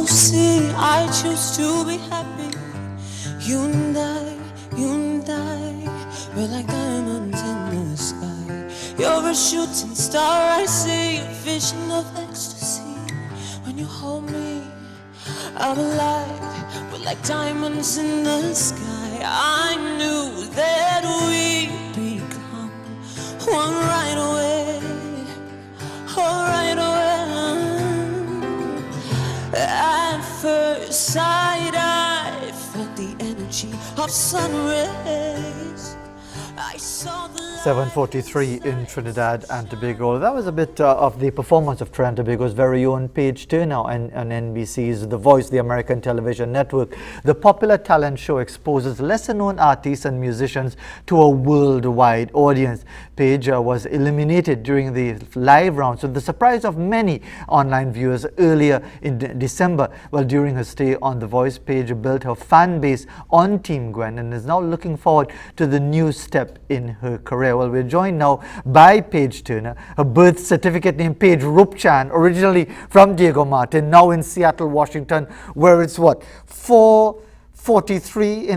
you see, I choose to be happy. You and I, we're like diamonds in the sky. You're a shooting star, I see a vision of ecstasy. When you hold me, I'm alive. We're like diamonds in the sky. I knew that we'd become one right away. All right away. At first sight, I felt the energy of sun rays. I saw the 7:43 in Trinidad and Tobago. That was a bit of the performance of Trinidad and Tobago's very own Paige Turner on NBC's The Voice, the American television network. The popular talent show exposes lesser-known artists and musicians to a worldwide audience. Paige was eliminated during the live round, so the surprise of many online viewers earlier in December. Well, during her stay on The Voice, Paige built her fan base on Team Gwen and is now looking forward to the new step in her career. Well, we're joined now by Paige Turner. Her birth certificate name Paige Rupchan, originally from Diego Martin, now in Seattle, Washington, where it's what, 3:43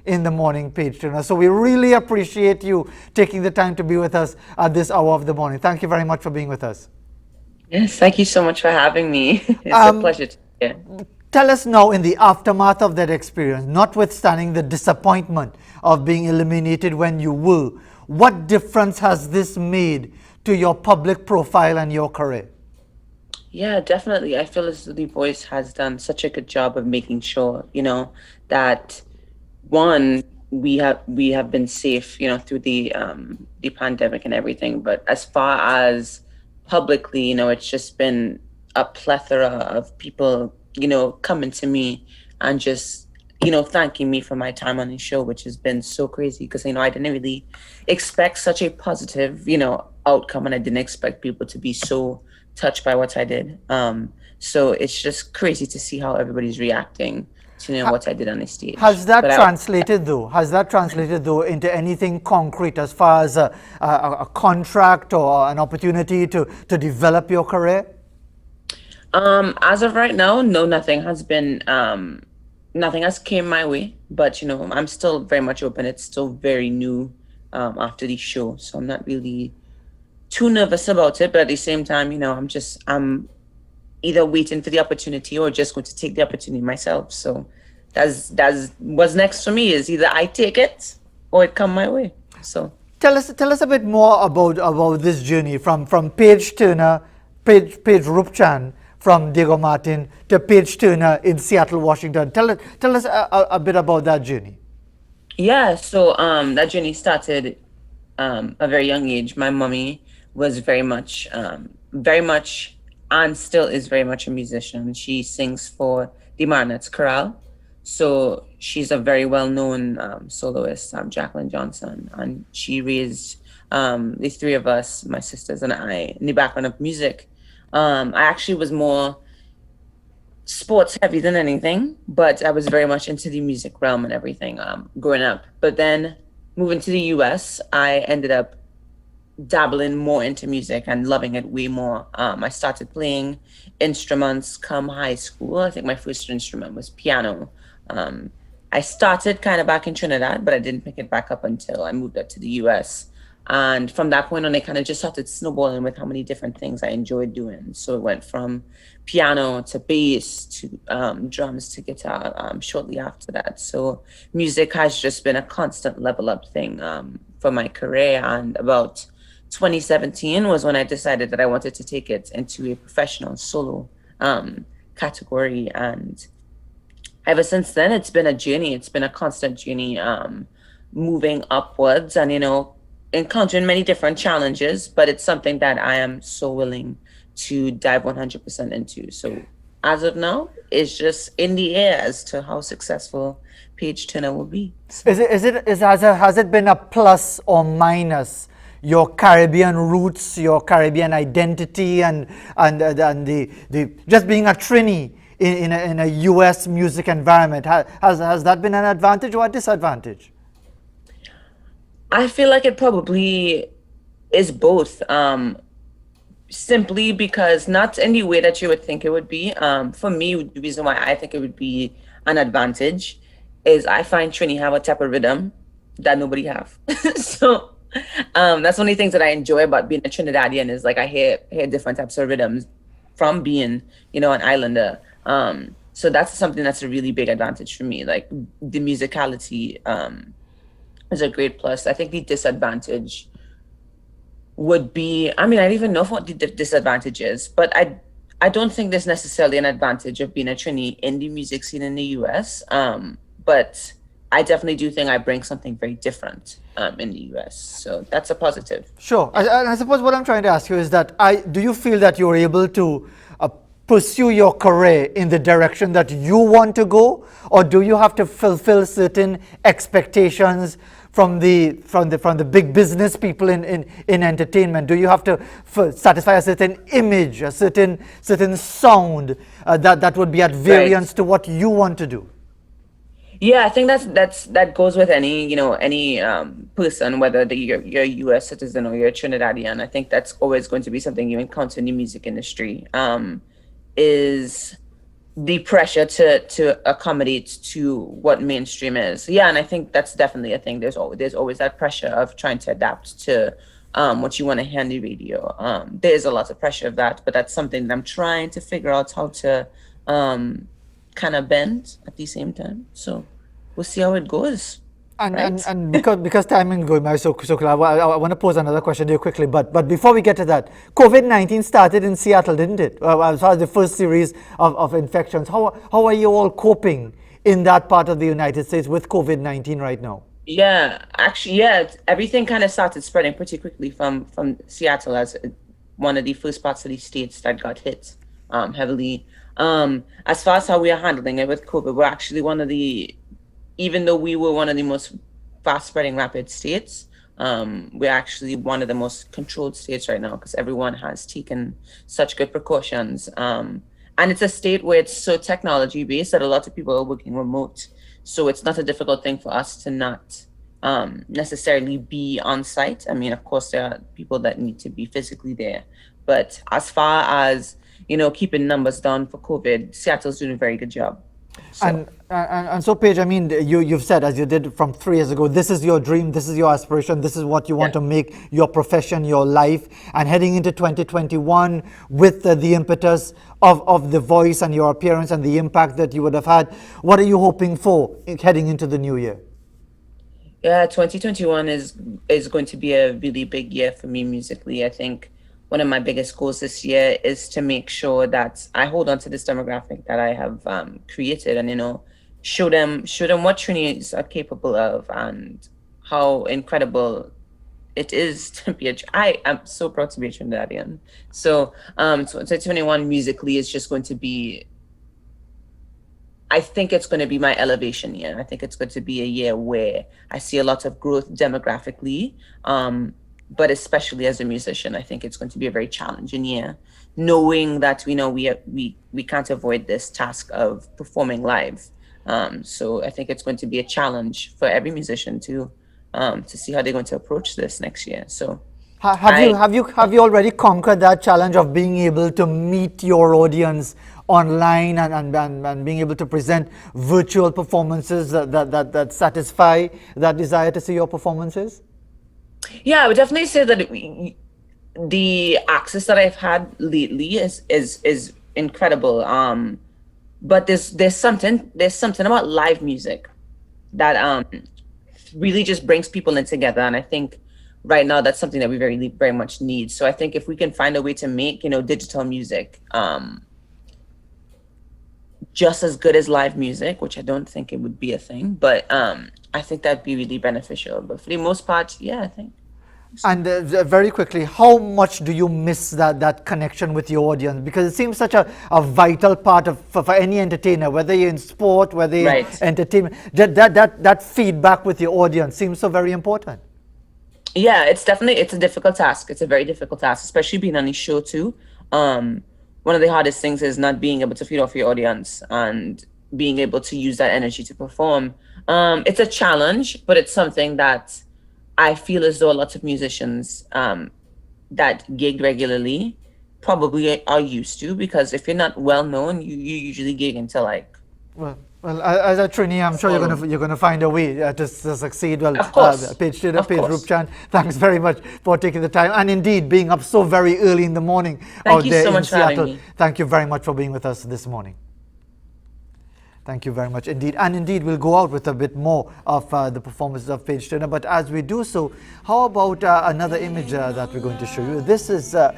in the morning, Paige Turner. So we really appreciate you taking the time to be with us at this hour of the morning. Thank you very much for being with us. Yes, thank you so much for having me. It's a pleasure to be here. Tell us now, in the aftermath of that experience, notwithstanding the disappointment of being eliminated when you were, what difference has this made to your public profile and your career? Yeah, definitely. I feel as though The Voice has done such a good job of making sure, that one, we have been safe, through the pandemic and everything. But as far as publicly, it's just been a plethora of people, coming to me and just, thanking me for my time on the show, which has been so crazy because, I didn't really expect such a positive, outcome, and I didn't expect people to be so touched by what I did. So it's just crazy to see how everybody's reacting to what I did on the stage. Has that translated though into anything concrete as far as a contract or an opportunity to develop your career? As of right now, no, nothing has came my way, but I'm still very much open. It's still very new after the show, so I'm not really too nervous about it. But at the same time, I'm either waiting for the opportunity or just going to take the opportunity myself. So that's what's next for me, is either I take it or it come my way. So tell us a bit more about this journey from Paige Turner, Paige Rupchan, from Diego Martin to Paige Turner in Seattle, Washington. Tell us a bit about that journey. Yeah, so that journey started a very young age. My mommy was very much, and still is very much a musician. She sings for the Marnettes Chorale. So she's a very well-known soloist, Jacqueline Johnson, and she raised the three of us, my sisters and I, in the background of music. I actually was more sports heavy than anything, but I was very much into the music realm and everything growing up. But then moving to the US, I ended up dabbling more into music and loving it way more. I started playing instruments come high school. I think my first instrument was piano. I started kind of back in Trinidad, but I didn't pick it back up until I moved up to the US. And from that point on, it kind of just started snowballing with how many different things I enjoyed doing. So it went from piano to bass to drums to guitar shortly after that. So music has just been a constant level up thing for my career. And about 2017 was when I decided that I wanted to take it into a professional solo category. And ever since then, it's been a journey. It's been a constant journey, moving upwards and, encountering many different challenges, but it's something that I am so willing to dive 100% into. So as of now, it's just in the air as to how successful Paige Turner will be. So. Has it been a plus or minus your Caribbean roots, your Caribbean identity, and the just being a Trini in a US music environment? Has that been an advantage or a disadvantage? I feel like it probably is both. simply because not in the way that you would think it would be. For me, the reason why I think it would be an advantage is I find Trini have a type of rhythm that nobody have. So that's one of the things that I enjoy about being a Trinidadian is like I hear different types of rhythms from being, an islander. So that's something that's a really big advantage for me. Like the musicality is a great plus. I think the disadvantage would be, I mean, I don't even know what the disadvantage is, but I don't think there's necessarily an advantage of being a Trini in the music scene in the US. But I definitely do think I bring something very different in the US. So that's a positive. Sure. I suppose what I'm trying to ask you is that do you feel that you're able to pursue your career in the direction that you want to go, or do you have to fulfill certain expectations from the big business people in entertainment? Do you have to satisfy a certain image, a certain sound that would be at variance to what you want to do? Yeah, I think that goes with any person, whether you're a U.S. citizen or you're a Trinidadian. I think that's always going to be something you encounter in the music industry. Is the pressure to accommodate to what mainstream is. Yeah, and I think that's definitely a thing. There's always that pressure of trying to adapt to what you want to hear on the radio. There's a lot of pressure of that, but that's something that I'm trying to figure out how to kind of bend at the same time. So we'll see how it goes. And because time is going by so quickly, I want to pose another question to you quickly. But before we get to that, COVID-19 started in Seattle, didn't it? As far as the first series of infections, how are you all coping in that part of the United States with COVID-19 right now? Yeah, actually, yeah, everything kind of started spreading pretty quickly from Seattle as one of the first parts of the states that got hit heavily. As far as how we are handling it with COVID, we're actually even though we were one of the most fast spreading rapid states, we're actually one of the most controlled states right now because everyone has taken such good precautions. And it's a state where it's so technology based that a lot of people are working remote. So it's not a difficult thing for us to not necessarily be on site. I mean, of course, there are people that need to be physically there. But as far as, keeping numbers down for COVID, Seattle's doing a very good job. So. And so, Paige, I mean, you've said, as you did from 3 years ago, this is your dream, this is your aspiration, this is what you want to make your profession, your life. And heading into 2021 with the impetus of The Voice and your appearance and the impact that you would have had, what are you hoping for heading into the new year? Yeah, 2021 is going to be a really big year for me musically. I think one of my biggest goals this year is to make sure that I hold on to this demographic that I have created and, show them what Trinis are capable of and how incredible it is to be I am so proud to be a Trinidadian. So 2021 musically is just going to be, I think it's going to be my elevation year. I think it's going to be a year where I see a lot of growth demographically, but especially as a musician, I think it's going to be a very challenging year, knowing that we can't avoid this task of performing live. So I think it's going to be a challenge for every musician to see how they're going to approach this next year. So have you already conquered that challenge of being able to meet your audience online and being able to present virtual performances that satisfy that desire to see your performances? Yeah, I would definitely say that the access that I've had lately is incredible. But there's something about live music that really just brings people in together, and I think right now that's something that we very much need. So I think if we can find a way to make digital music just as good as live music, which I don't think it would be a thing, but I think that'd be really beneficial. But for the most part, yeah, I think. And very quickly, how much do you miss that connection with your audience? Because it seems such a vital part for any entertainer, whether you're in sport, whether you're in entertainment, that feedback with your audience seems so very important. Yeah, it's a difficult task. It's a very difficult task, especially being on the show too. One of the hardest things is not being able to feed off your audience and being able to use that energy to perform. It's a challenge, but it's something that I feel as though a lot of musicians that gig regularly probably are used to, because if you're not well known, you usually gig into like, As a trainee, I'm sure Forum. you're gonna find a way to succeed. Well, Of course. Paige Turner, Of Paige course. Rupchan, thanks very much for taking the time, and indeed being up so very early in the morning Thank out you there so in much for having Seattle. me. Thank you very much for being with us this morning. Thank you very much indeed. And indeed, we'll go out with a bit more of the performances of Paige Turner. But as we do so, how about another image that we're going to show you? This is a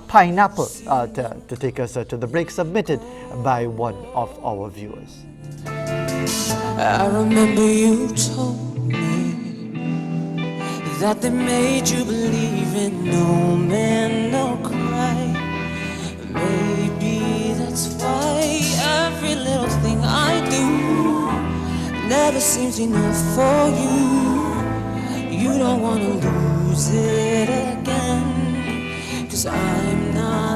pineapple to take us to the break, submitted by one of our viewers. I remember you told me that they made you believe in no man, no cry. Maybe that's why every little thing I do never seems enough for you. You don't wanna lose it again, 'cause I'm not